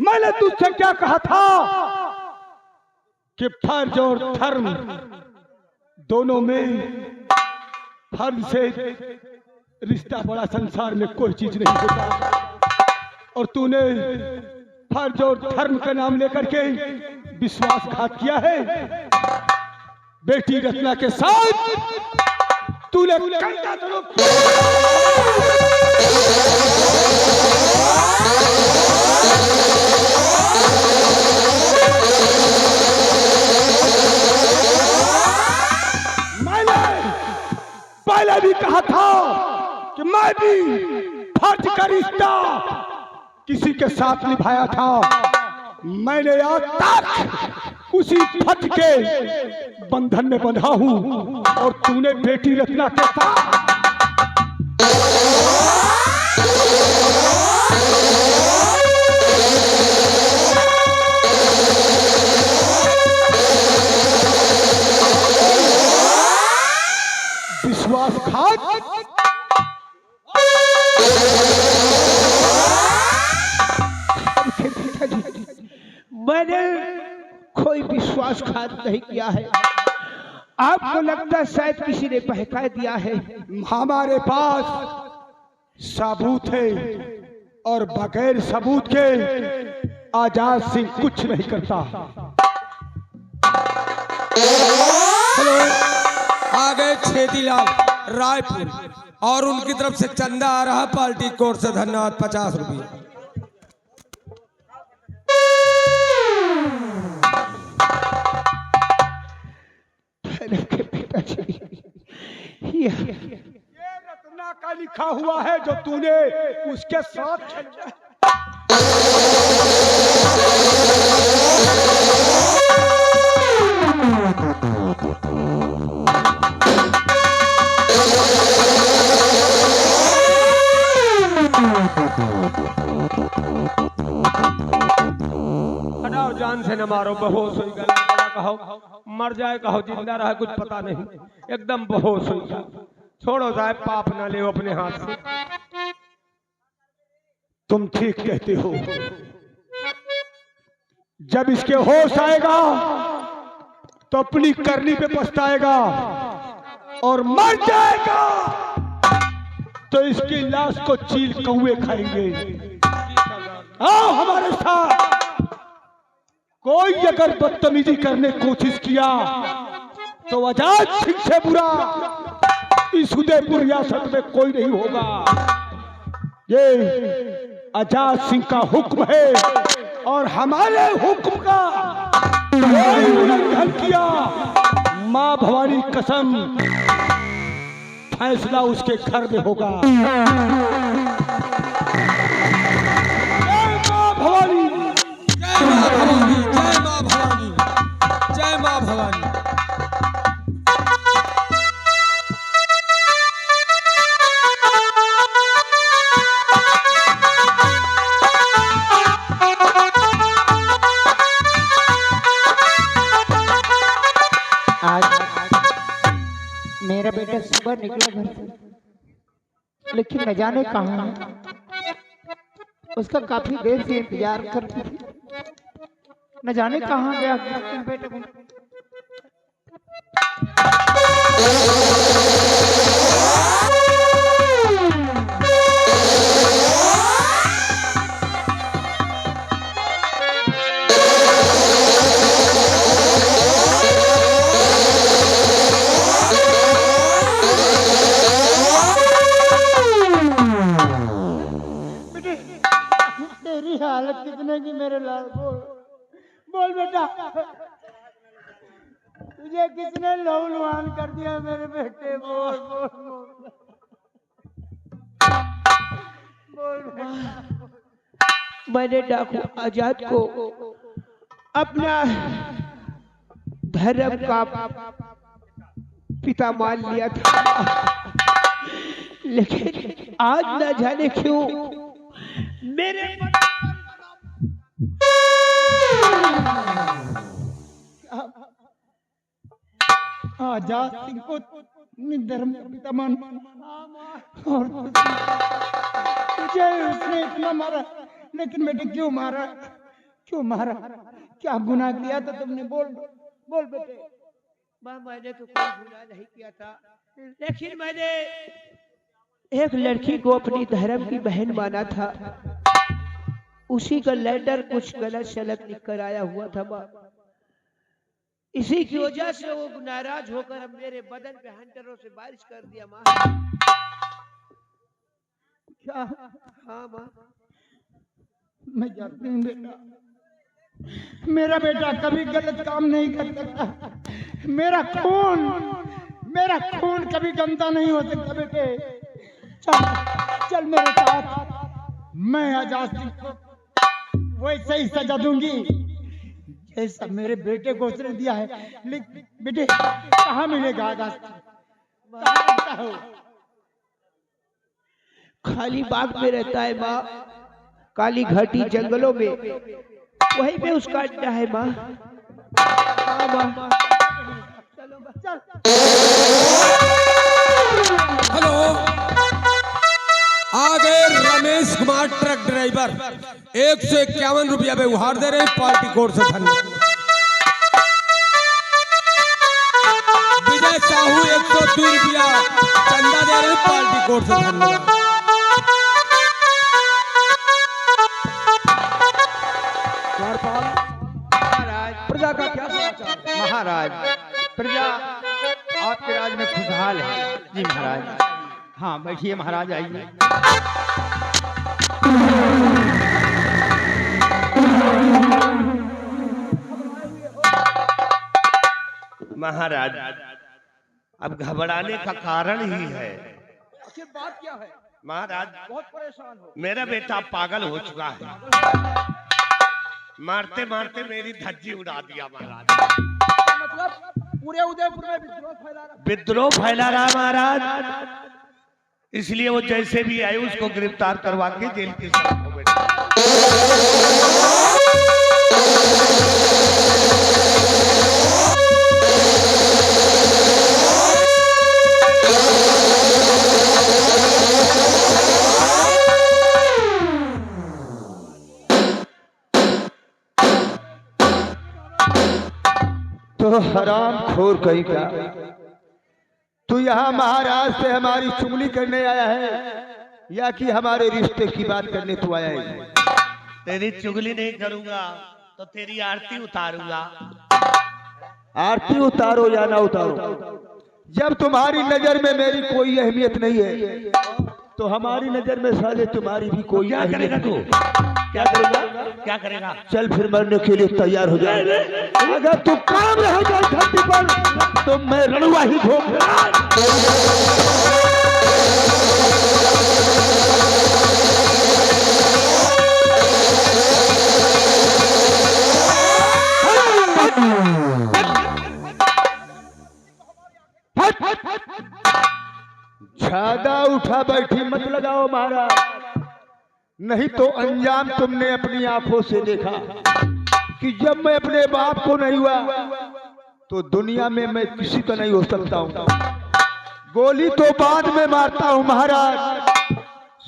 मैंने तुझसे क्या कहा था कि फर्ज और धर्म दोनों में फर्ज से रिश्ता बड़ा, संसार में कोई चीज नहीं होता। और तूने फर्ज और धर्म का नाम लेकर के विश्वासघात किया है। बेटी रत्ना के साथ तूने पहले भी कहा था कि मैं भी फर्ज का रिश्ता किसी के साथ निभाया था। मैंने आज तक उसी फर्ज के बंधन में बंधा हूं और तूने बेटी रत्ना के साथ विश्वासघात। मैंने कोई विश्वासघात नहीं किया है। आपको लगता है शायद किसी ने बहका दिया है। हमारे पास सबूत है और बगैर सबूत के आजाद सिंह कुछ नहीं करता। हेलो, आगे छेदीलाल रायपुर और उनकी तरफ से चंदा आ रहा पार्टी कोर्ट से। धन्यवाद, 50 रुपये। ये रत्ना का लिखा हुआ है जो तूने उसके साथ हटाओ, जान से न मारो, बेहोश हो गया। कहो मर जाए, कहो जिंदा रहा, कुछ पता नहीं, एकदम बेहोश हो गया। छोड़ो साहब, पाप ना ले अपने हाथ से। तुम ठीक कहते हो। जब इसके होश आएगा तो अपनी करनी पे पछताएगा और मर जाएगा तो इसकी लाश को चील कौवे खाएंगे। आओ हमारे साथ। कोई अगर बदतमीजी करने की कोशिश किया तो आजाद सिंह से बुरा इस उदयपुर रियासत में कोई नहीं होगा। ये आजाद सिंह का हुक्म है और हमारे हुक्म का कोई उल्लंघन किया, मां भवानी कसम, फैसला उसके घर में होगा। जय मां भवानी, जय मां भवानी, जय मां भवानी, जय मां भवानी। मेरा बेटा सुबह निकला घर से, लेकिन न जाने कहाँ है। उसका काफी देर से इंतजार कर रही थी, न जाने कहाँ गया बेटे को। हालत कितने की मेरे लाल, बोल बोल बेटा, तुझे किसने लहूलुहान कर दिया मेरे बेटे? बोल बोल बोल बोल। मैंने डाकू आजाद को अपना धर्म का पिता मान लिया था, लेकिन आज न जाने क्यों मेरे आजाद सिंह को धर्म का पिता मान और तुझे उसने इतना मारा, लेकिन बेटे क्यों मारा? क्यों मारा? क्या गुनाह किया था तुमने? बोल बोल बेटे। माँ मैंने तो कोई गुनाह नहीं किया था, लेकिन मैंने एक लड़की को अपनी धर्म की बहन माना था। उसी का लेटर कुछ गलत सलत लिख कर आया हुआ था माँ। इसी की वजह से वो नाराज होकर अब मेरे बदन पे हंटरों से बारिश कर दिया माँ। क्या? हाँ माँ। मैं जानती हूँ बेटा, मेरा बेटा कभी गलत काम नहीं कर सकता। मेरा खून कभी गंदा नहीं हो सकता बेटे। चल चल मेरे साथ, मैं आजाद सिंह को वैसे ही सजा दूंगी जैसा मेरे बेटे को उसने दिया है। लेकिन बेटे कहाँ मिलेगा आजाद सिंह? कहाँ रहता हो? खाली बाग में रहता है माँ, काली घाटी जंगलों में, वहीं पे उसका अड्डा है माँ। हाँ माँ। चलो माँ। चल। हेलो, आगे रमेश कुमार ट्रक ड्राइवर 151 रुपया व्यवहार दे रहे हैं पार्टी कोर्ट से धन्यवाद। विजय साहू 102 रुपया चंदा दे रहे हैं पार्टी कोर्ट से धन्यवाद। प्रजा का क्या समाचार है? महाराज, प्रजा आपके राज में खुशहाल है। जी महाराज। हाँ बैठिए महाराज, आइए। महाराज, अब घबराने का कारण ही है। आखिर बात क्या है? महाराज, बहुत परेशान हो। मेरा बेटा पागल हो चुका है। मारते मारते मेरी धज्जी उड़ा दिया महाराज। मतलब पूरे उदयपुर में विद्रोह फैला रहा। विद्रोह फैला रहा महाराज, इसलिए वो जैसे भी आए उसको गिरफ्तार करवा के जेल के साथ हो बैठा। तो हराम खोर कहीं का, तू यहाँ महाराज से हमारी चुगली करने आया है या कि हमारे रिश्ते की बात करने तू आया है? तेरी चुगली नहीं करूंगा तो तेरी आरती उतारूंगा। आरती उतारो या ना उतारो, जब तुम्हारी नजर में मेरी कोई अहमियत नहीं है तो हमारी नजर में साले तुम्हारी भी कोई क्या अहमियत करेगा तू? नहीं। क्या करेगा? क्या करेगा? चल फिर मरने के लिए तैयार हो जाए। अगर तू काम रह जाए धरती पर तो मैं रणुआ ही घूमूंगा। ज्यादा उठा बैठी मत लगाओ महाराज, नहीं तो अंजाम तुमने अपनी आंखों से देखा कि जब मैं अपने बाप को नहीं हुआ तो दुनिया में मैं किसी का नहीं हो सकता हूँ। गोली तो बाद में मारता हूँ महाराज,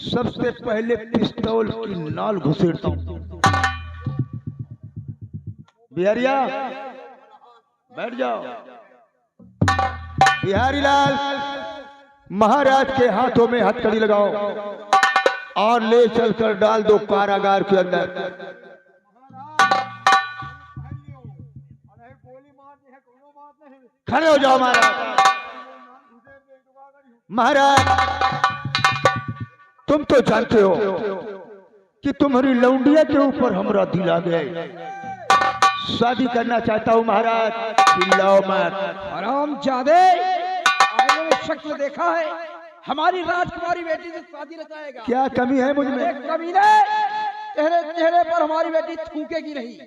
सबसे पहले पिस्तौल की नाल घुसेड़ता हूँ। बिहारिया बैठ जाओ। बिहारी लाल, महाराज के हाथों में हथकड़ी लगाओ और ले चलकर डाल दो कारागार के अंदर। खड़े हो जाओ महाराज। महाराज, तुम तो जानते हो कि तुम्हारी लौंडिया के ऊपर हमरा दिल आ गया। शादी करना चाहता हूँ महाराज, चिल्लाओ मत। हरामजादे, आपने शक्ल देखा है? हमारी राजकुमारी बेटी से शादी रचाएगा? क्या कमी है मुझ में? एक कमीने, तेरे चेहरे पर हमारी बेटी थूकेगी नहीं।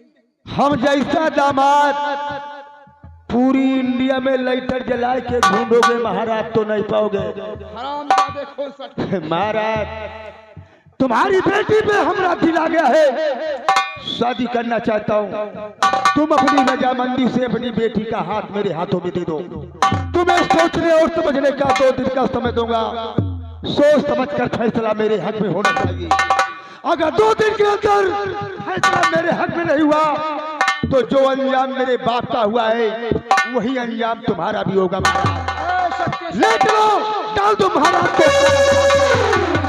हम जैसा दामाद पूरी इंडिया में लाइटर जला के ढूंढोगे महाराज तो नहीं पाओगे। हरामजादे खोल सकते। महाराज, तुम्हारी बेटी पे हमरा दिल आ गया है, शादी करना चाहता हूँ। तुम अपनी रजामंदी से अपनी बेटी का हाथ मेरे हाथों में दे दो। तुम्हें सोचने और समझने का 2 दिन का समय दूंगा। सोच समझकर फैसला मेरे हक में होना चाहिए। अगर 2 दिन के अंदर फैसला मेरे हक में नहीं हुआ तो जो अंजाम मेरे बाप का हुआ है वही अंजाम तुम्हारा भी होगा महाराज। ले चलो, डाल दो महाराज को।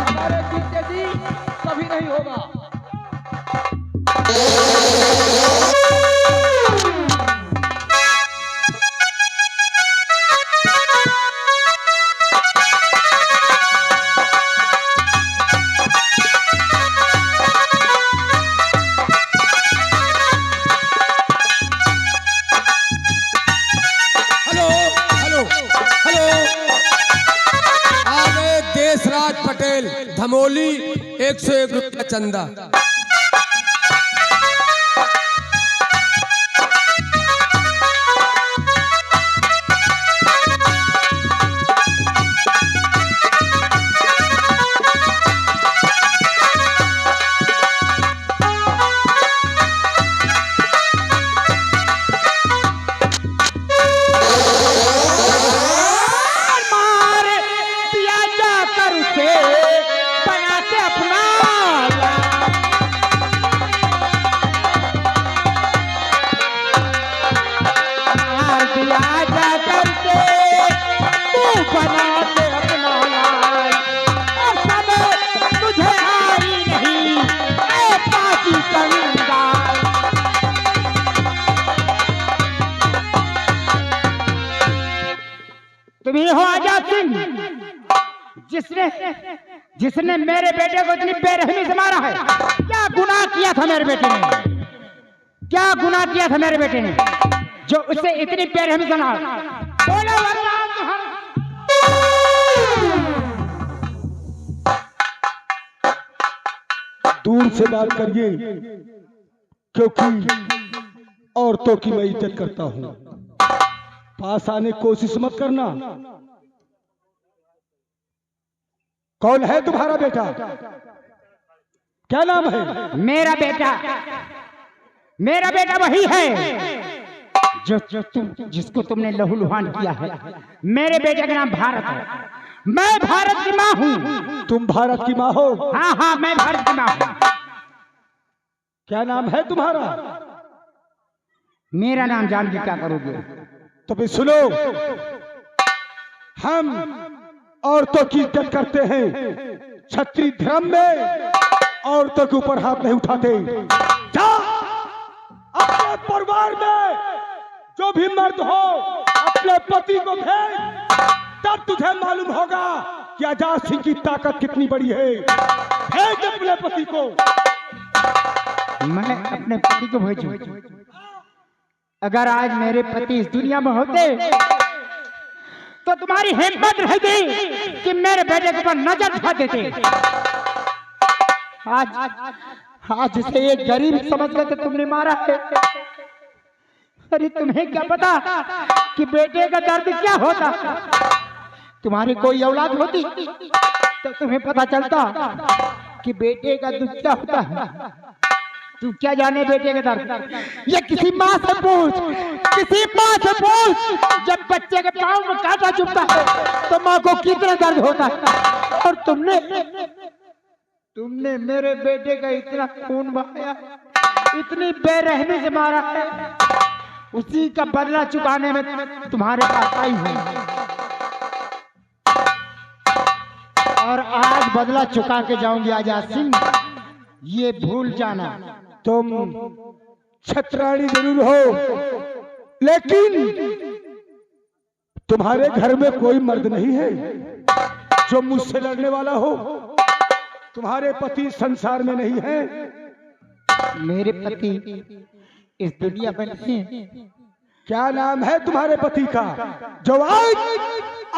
हमारे जीते जी कभी नहीं होगा। हेलो हेलो हेलो, आ गए देशराज पटेल, धमोली, 101 रुपया चंदा। मार दिया जाकर उसे बना के अपना मार दिया जाकर उसे तू बना के अपना लाल। और सब तुझे आई नहीं ए पाजी कंगाल। तुम ही हो आजाद सिंह जिसने जिसने मेरे बेटे को इतनी बेरहमी से मारा है। क्या गुनाह किया था मेरे बेटे ने? क्या गुनाह किया था मेरे बेटे ने जो उसे इतनी बेरहमी से मारा? बोलो वरना दूर से बात करिए क्योंकि औरतों की मैं इज्जत करता हूं। पास आने की कोशिश मत करना। कौन है तुम्हारा बेटा? क्या नाम है? मेरा बेटा वही है जो जिसको तुमने लहू लुहान किया है। मेरे बेटे का नाम भारत है। मैं भारत की माँ हूँ। तुम भारत की माँ हो? हाँ हाँ, मैं भारत की माँ हूँ। क्या नाम है तुम्हारा? मेरा नाम जान के क्या करोगे? तो फिर सुनो, हम औरतों की इज्जत करते हैं। क्षत्रिय धर्म में औरतों के ऊपर हाथ नहीं उठाते। जा अपने परिवार में जो भी मर्द हो अपने पति को भेज, तब तुझे मालूम होगा कि आजाद सिंह की ताकत कितनी बड़ी है। भेज अपने पति को। मैं अपने पति को भेजूं? अगर आज मेरे पति इस दुनिया में होते तो तुम्हारी हिम्मत रहती कि मेरे बेटे के ऊपर नजर उठा देते। आज जिसे एक गरीब समझ कर तुमने मारा है। अरे तुम्हें क्या पता कि बेटे का दर्द क्या होता? तुम्हारी कोई औलाद होती तो तुम्हें पता चलता कि बेटे का दुख क्या होता है। तू क्या जाने बेटे के दर्द? ये किसी माँ से पूछ, किसी माँ से पूछ। जब बच्चे के पाँव में कांटा चुभता है तो माँ को कितना दर्द होता है। और तुमने मेरे बेटे का इतना खून बहाया, इतनी बेरहमी से मारा है। उसी का बदला चुकाने में तुम्हारे पास आई हूँ। और आज बदला चुका के जाऊंगी आजाद सिंह, ये भूल जाना। तुम छत्राणी जरूर हो, लेकिन तुम्हारे घर में कोई मर्द नहीं है जो मुझसे लड़ने वाला हो। तुम्हारे पति संसार में नहीं है। मेरे पति इस दुनिया में नहीं है। क्या नाम है तुम्हारे पति का जो आज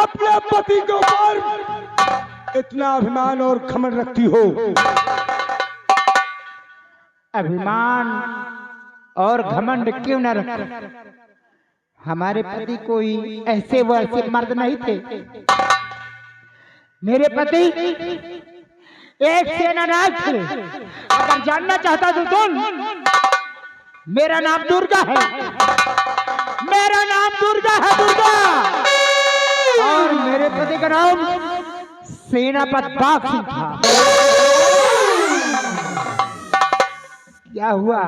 अपने पति के ऊपर इतना अभिमान और घमंड रखती हो? अभिमान और घमंड क्यों न रख? हमारे पति कोई ऐसे वैसे मर्द नहीं थे। मेरे पति एक सेनानायक थे। अगर जानना चाहता तो सुन, मेरा नाम दुर्गा है। मेरा नाम दुर्गा है, दुर्गा। और मेरे पति का नाम सेनापति बाघ सिंह था। क्या हुआ?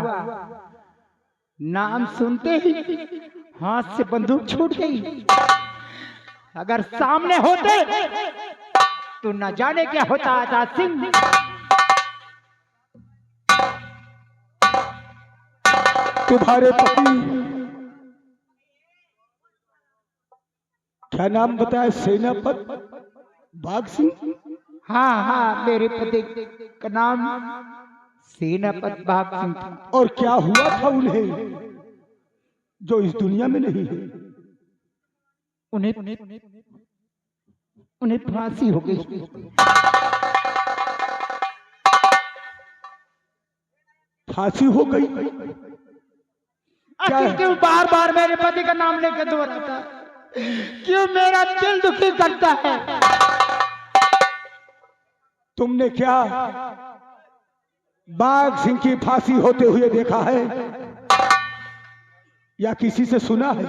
नाम सुनते ही हाथ से बंदूक छूट गई। अगर सामने होते तो न जाने क्या होता आजाद सिंह। तुम्हारे पति क्या नाम बताया? सेनापति बाघ सिंह। हाँ हाँ, मेरे पति का नाम सेनापति बाघ सिंह था। और क्या हुआ था उन्हें जो इस दुनिया में नहीं है? उन्हें फांसी हो गई। फांसी हो गई? आखिर क्यों बार बार मेरे पति का नाम लेकर दोहराता? क्यों मेरा दिल दुखी करता है? तुमने क्या बाघ सिंह की फांसी होते हुए देखा है या किसी से सुना है?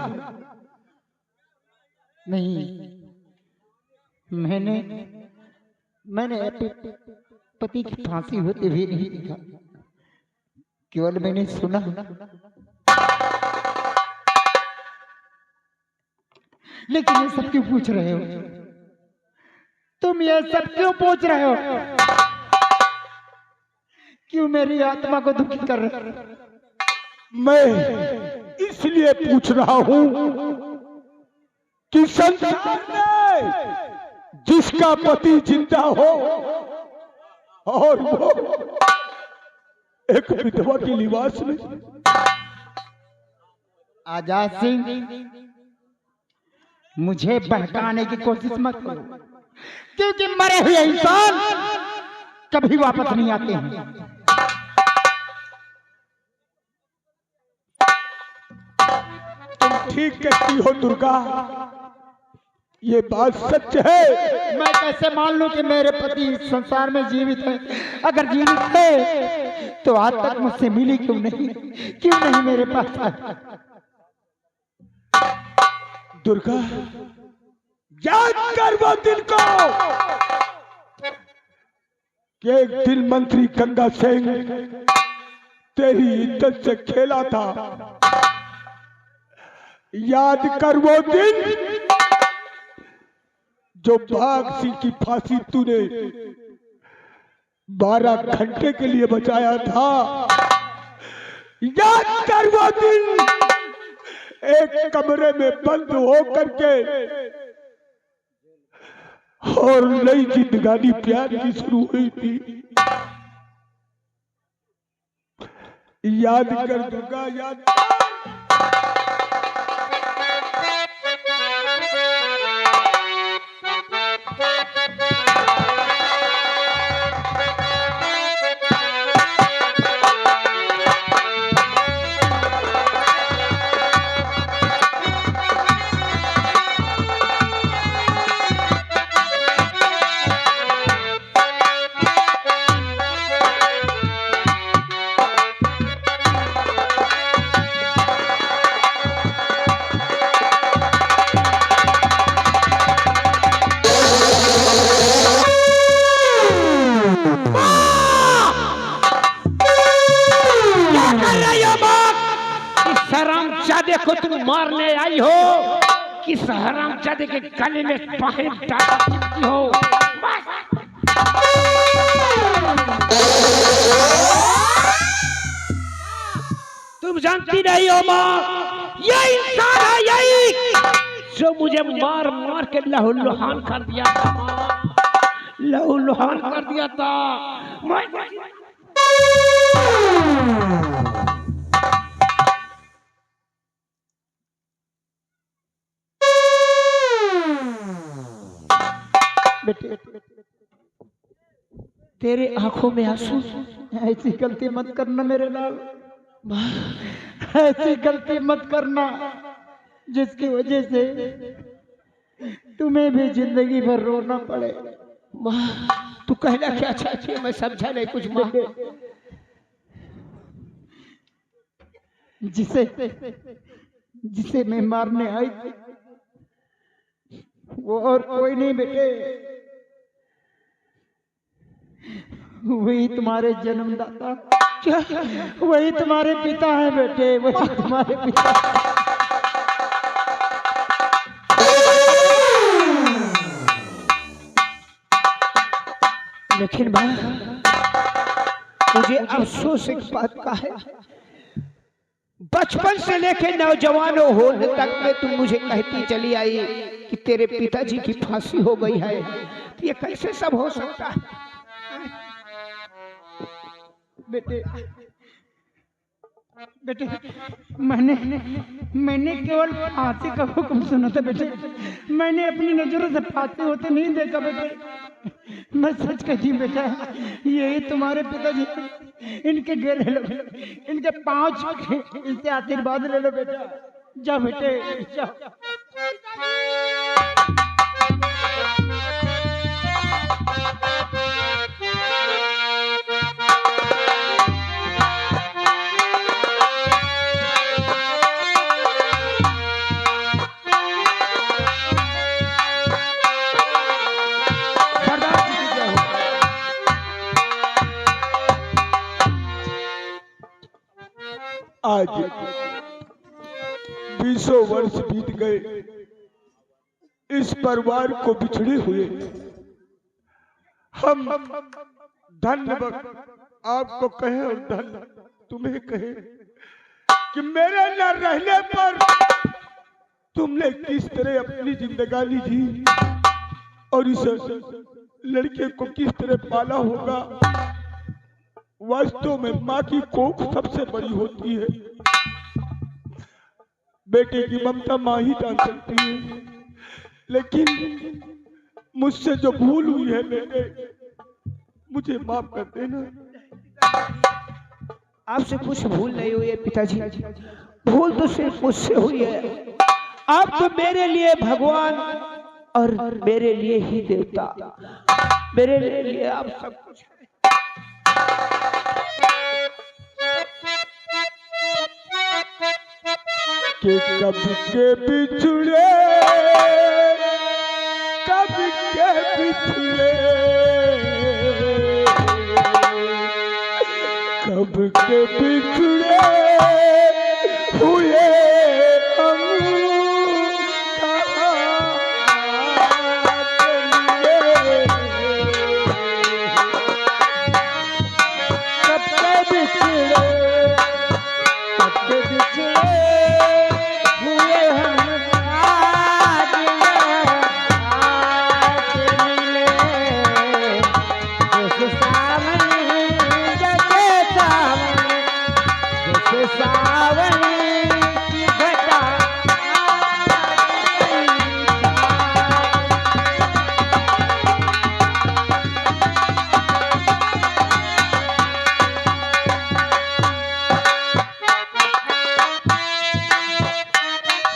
नहीं, मैंने अपने पति की फांसी होते हुए नहीं देखा, केवल मैंने सुना। लेकिन ये सब क्यों पूछ रहे हो? तुम ये सब क्यों पूछ रहे हो? क्यों मेरी आत्मा को दुखी कर रहे हो? मैं इसलिए पूछ रहा हूं कि संसार में जिसका पति जिंदा हो और वो एक विधवा के लिबास में। आजाद सिंह, मुझे बहकाने की कोशिश मत करो, क्योंकि मरे हुए इंसान कभी वापस नहीं आते हैं। तुम ठीक कहती हो दुर्गा, ये बात सच है। मैं कैसे मान लूं कि मेरे पति इस संसार में जीवित है? अगर जीवित है तो आज तक मुझसे मिली क्यों नहीं मेरे पास आई? दुर्गा, याद कर वो दिन को कि एक दिन मंत्री गंगा सिंह तेरी इज्जत से खेला था। याद कर वो दिन जो बाघ सिंह की फांसी तूने 12 घंटे के लिए बचाया था। याद कर वो दिन एक कमरे में बंद हो करके और नई जिंदगानी प्यार की शुरू हुई थी। याद कर दुर्गा, याद कर। हरामजादे को तुम मारने आई हो कि हरामजादे के गले में फाहे डालती हो? तुम जानती नहीं हो माँ, ये इंसान है यही जो मुझे मार मार के लहूलुहान कर दिया था माँ, लहूलुहान कर दिया था। बेटे, तेरे आंखों में आंसू। ऐसी गलती मत करना मेरे लाल, ऐसी गलती मत करना जिसकी वजह से तुम्हें भी जिंदगी भर रोना पड़े। माँ, तू कहना क्या चाहती है? मैं समझा नहीं कुछ माँ। जिसे मैं मारने आई थी वो और कोई नहीं बेटे, वही तुम्हारे जन्मदाता क्या? वही तुम्हारे पिता हैं बेटे, वही तुम्हारे पिता। लेकिन माँ, मुझे अफसोस एक बात का है, बचपन से लेकर नौजवान होने तक में तुम मुझे कहती चली आई कि तेरे पिताजी की फांसी हो गई है। तो ये कैसे सब हो सकता है? बेटे बेटे मैंने केवल फांसी का हुक्म सुना था बेटे, मैंने अपनी नजरों से फांसी होते नहीं देखा बेटे। मैं सच कहती हूँ बेटा, यही तुम्हारे पिताजी, इनके घेरे लो, इनके पांव छू, इनसे आशीर्वाद ले लो बेटा। जाओ बेटे जाओ। आज 20 वर्ष बीत गए इस परिवार को बिछड़े हुए। हम धन्यवाद आपको कहे और धन्य तुम्हें कहे कि मेरे न रहने पर तुमने किस तरह अपनी जिंदगानी जी और इस लड़के को किस तरह पाला होगा। वास्तव में माँ की कोख सबसे बड़ी होती है। बेटे की ममता माँ ही जान सकती है, लेकिन मुझसे जो भूल हुई है बेटे, मुझे माफ कर देना। आपसे कुछ भूल नहीं हुई है पिताजी, भूल तो सिर्फ मुझसे हुई है। आप तो मेरे लिए भगवान और मेरे लिए ही देवता, मेरे लिए आप सब कुछ है। कि कब के बिछड़े, कब के बिछड़े, कब के बिछड़े हुए हम कब के बिछड़े, कब के बिछड़े हुए हम आज मिले। जैसे सावन, जैसे सावन, जैसे सावन की घटा।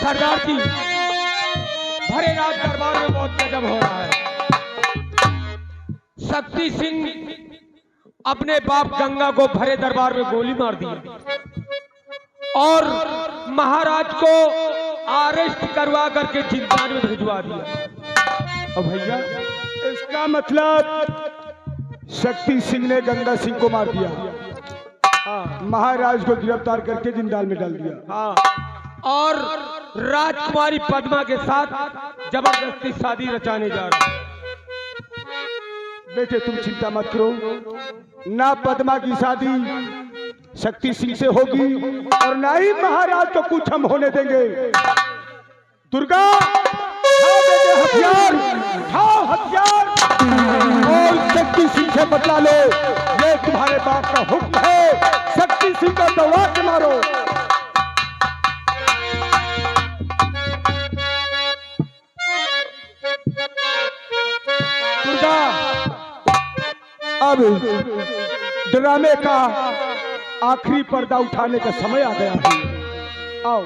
सरदार जी, भरे रात दरबार में बहुत गजब हो रहा है। शक्ति सिंह अपने बाप गंगा को भरे दरबार में गोली मार दी और महाराज को अरेस्ट करवा करके जिंदान में भिजवा दिया। और भैया इसका मतलब शक्ति सिंह ने गंगा सिंह को मार दिया, महाराज को गिरफ्तार करके जिंदाल में डाल दिया। हाँ, और राजकुमारी पद्मा के साथ जबरदस्ती शादी रचाने जा रहा है। बेटे तुम चिंता मत करो, ना पद्मा की शादी शक्ति सिंह से होगी और ना ही महाराज को कुछ हम होने देंगे। दुर्गा, उठाओ बेटे हथियार, उठाओ हथियार और शक्ति सिंह से बदला लो। ये तुम्हारे बाप का हुक्म है, शक्ति सिंह को दबा के मारो। दुर्गा, अब ड्रामे का आखिरी पर्दा उठाने का समय आ गया है। आओ।